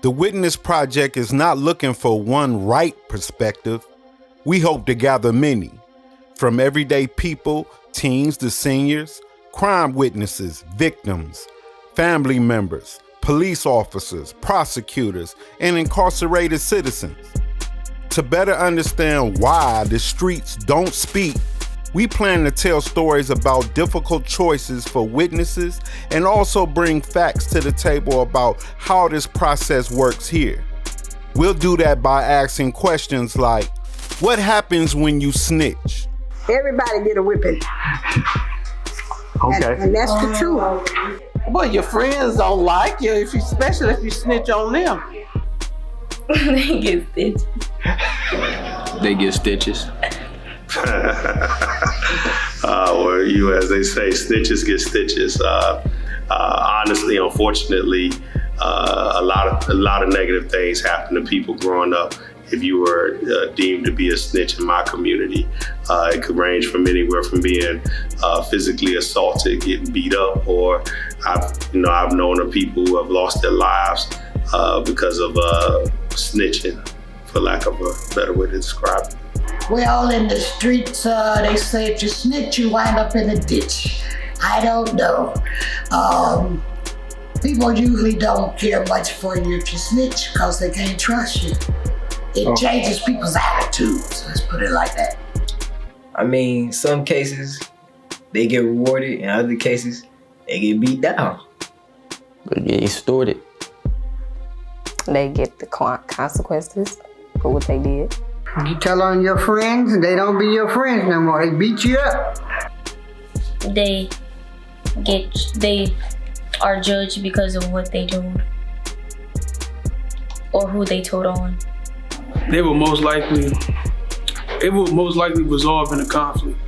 The Witness Project is not looking for one right perspective. We hope to gather many, from everyday people, teens to seniors, crime witnesses, victims, family members, police officers, prosecutors, and incarcerated citizens. To better understand why the streets don't speak, we plan to tell stories about difficult choices for witnesses and also bring facts to the table about how this process works here. We'll do that by asking questions like, what happens when you snitch? Everybody get a whipping. Okay. And that's the truth. Well, your friends don't like you, especially if you snitch on them. They get stitches. They get stitches. Well, you, as they say, snitches get stitches. Honestly, unfortunately, a lot of negative things happen to people growing up. If you were deemed to be a snitch in my community, it could range from anywhere from being physically assaulted, getting beat up, or I've known of people who have lost their lives because of snitching, for lack of a better way to describe it. Well, in the streets, they say if you snitch, you wind up in a ditch. I don't know. People usually don't care much for you if you snitch because they can't trust you. It changes people's attitudes, let's put it like that. I mean, some cases, they get rewarded. In other cases, they get beat down. But get extorted. They get the consequences for what they did. You tell on your friends, they don't be your friends no more. They beat you up. They are judged because of what they told or who they told on. It will most likely resolve in a conflict.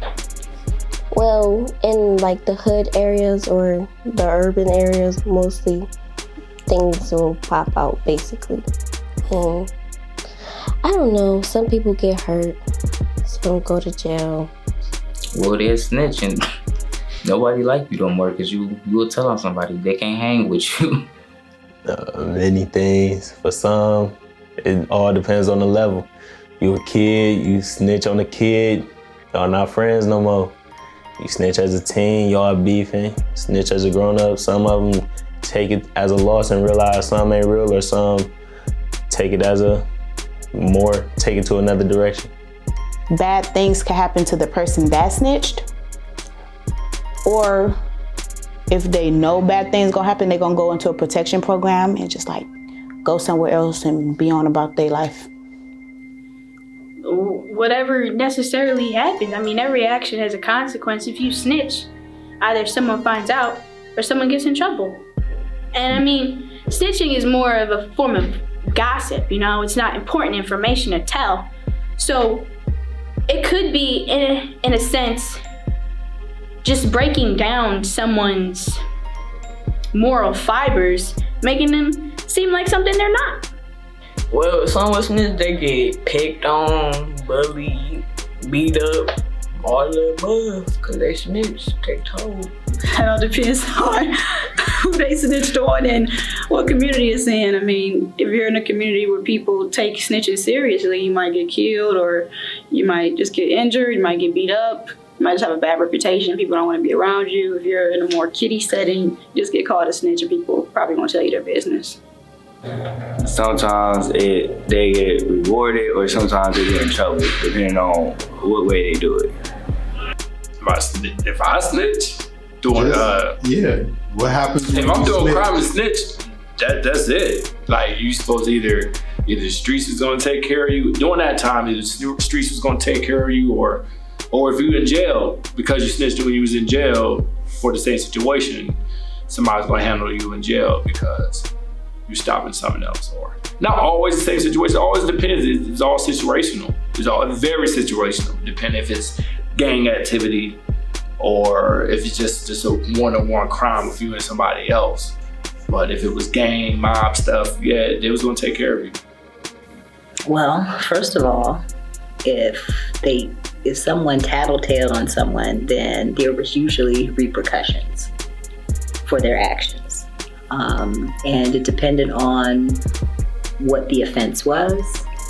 Well, in like the hood areas or the urban areas, mostly things will pop out basically. And I don't know, some people get hurt, some go to jail. Well, they're snitching. Nobody like you no more because you will tell on somebody. They can't hang with you. Many things. For some, it all depends on the level. You a kid, you snitch on a kid, y'all not friends no more. You snitch as a teen, y'all beefing. Snitch as a grown-up, some of them take it as a loss and realize some ain't real, or some take it as take it to another direction. Bad things can happen to the person that snitched, or if they know bad things gonna happen, they're gonna go into a protection program and just like go somewhere else and be on about their life. Whatever necessarily happens, I mean, every action has a consequence. If you snitch, either someone finds out or someone gets in trouble. And I mean, snitching is more of a form of gossip, it's not important information to tell. So it could be, in a sense, just breaking down someone's moral fibers, making them seem like something they're not. Well, some listeners, they get picked on, bullied, beat up, all of the above, because they snitch, they told. It all depends on who they snitched on and what community it's in. I mean, if you're in a community where people take snitching seriously, you might get killed, or you might just get injured, you might get beat up, you might just have a bad reputation, people don't want to be around you. If you're in a more kiddie setting, you just get caught a snitch and people probably won't tell you their business. Sometimes they get rewarded, or sometimes they get in trouble, depending on what way they do it. If I snitch, doing what happens if I'm doing crime and snitch? That's it. Like, you supposed to either the streets is gonna take care of you during that time. Either the streets was gonna take care of you, or if you're in jail because you snitched when you was in jail for the same situation, somebody's gonna handle you in jail because you're stopping something else. Or not always the same situation. It always depends. It's all situational. It's all very situational. Depending if it's gang activity or if it's just a one-on-one crime with you and somebody else. But if it was gang, mob stuff, they was gonna take care of you. Well, first of all, if someone tattletale on someone, then there was usually repercussions for their actions. And it depended on what the offense was,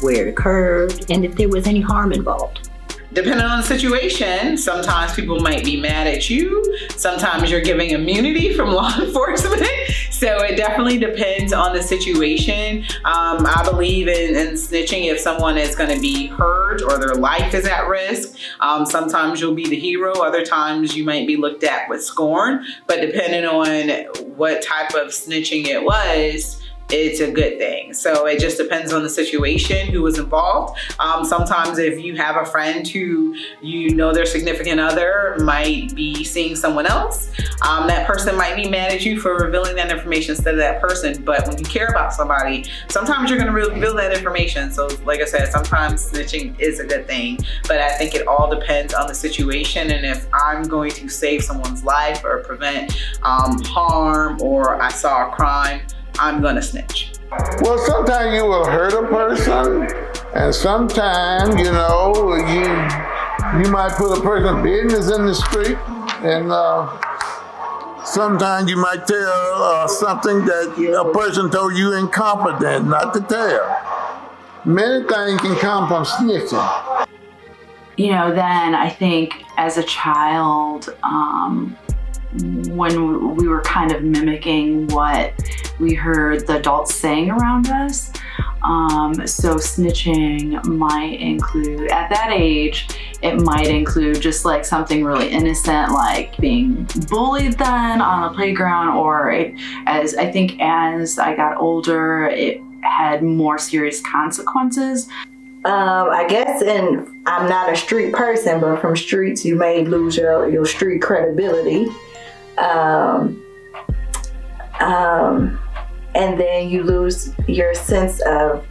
where it occurred, and if there was any harm involved. Depending on the situation, sometimes people might be mad at you. Sometimes you're giving immunity from law enforcement. So it definitely depends on the situation. I believe in snitching if someone is going to be hurt or their life is at risk. Sometimes you'll be the hero. Other times you might be looked at with scorn. But depending on what type of snitching it was, it's a good thing. So it just depends on the situation, who was involved. Sometimes if you have a friend who you know their significant other might be seeing someone else, that person might be mad at you for revealing that information instead of that person. But when you care about somebody, sometimes you're going to reveal that information. So like I said, sometimes snitching is a good thing, but I think it all depends on the situation. And if I'm going to save someone's life or prevent harm, or I saw a crime, I'm gonna snitch. Well, sometimes you will hurt a person, and sometimes, you might put a person's business in the street, and sometimes you might tell something that a person told you incompetent not to tell. Many things can come from snitching. Then I think as a child, when we were kind of mimicking what we heard the adults saying around us. So snitching might include, at that age, it might include just like something really innocent, like being bullied then on a playground, or as I got older, it had more serious consequences. I guess, and I'm not a street person, but from streets you may lose your street credibility. And then you lose your sense of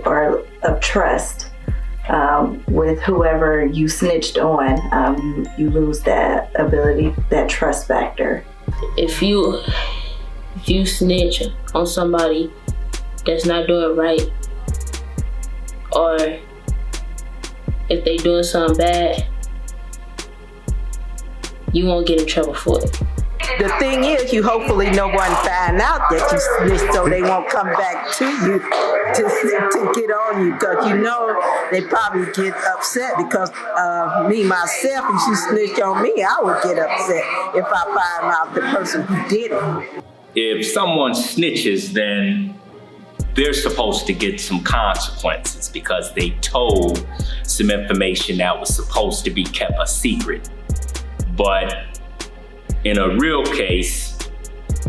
trust with whoever you snitched on. You lose that ability, that trust factor. If you snitch on somebody that's not doing right, or if they doing something bad, you won't get in trouble for it. The thing is, you hopefully no one find out that you snitched, so they won't come back to you to get on you, because they probably get upset, because me myself, if she snitched on me, I would get upset if I find out the person who did it. If someone snitches, then they're supposed to get some consequences because they told some information that was supposed to be kept a secret. But in a real case,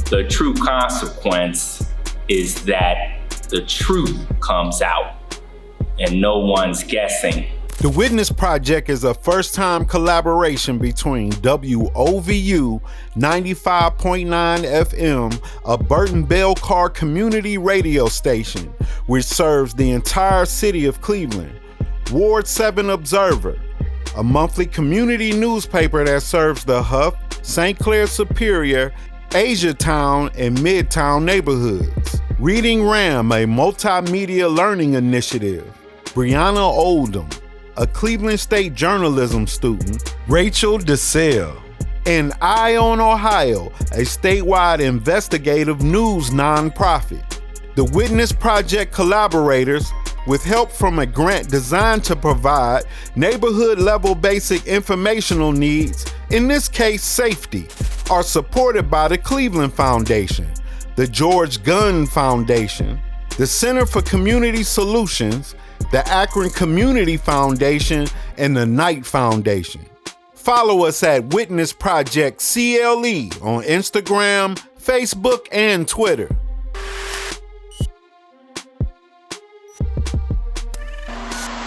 the true consequence is that the truth comes out and no one's guessing. The Witness Project is a first-time collaboration between WOVU 95.9 FM, a Burton Bell Car community radio station, which serves the entire city of Cleveland, Ward 7 Observer, a monthly community newspaper that serves the Huff, St. Clair Superior, Asiatown, and Midtown neighborhoods. Reading Ram, a multimedia learning initiative. Brianna Oldham, a Cleveland State journalism student. Rachel DeSalle. And Eye on Ohio, a statewide investigative news nonprofit. The Witness Project collaborators, with help from a grant designed to provide neighborhood-level basic informational needs, in this case safety, are supported by the Cleveland Foundation, the George Gunn Foundation, the Center for Community Solutions, the Akron Community Foundation, and the Knight Foundation. Follow us at Witness Project CLE on Instagram, Facebook, and Twitter.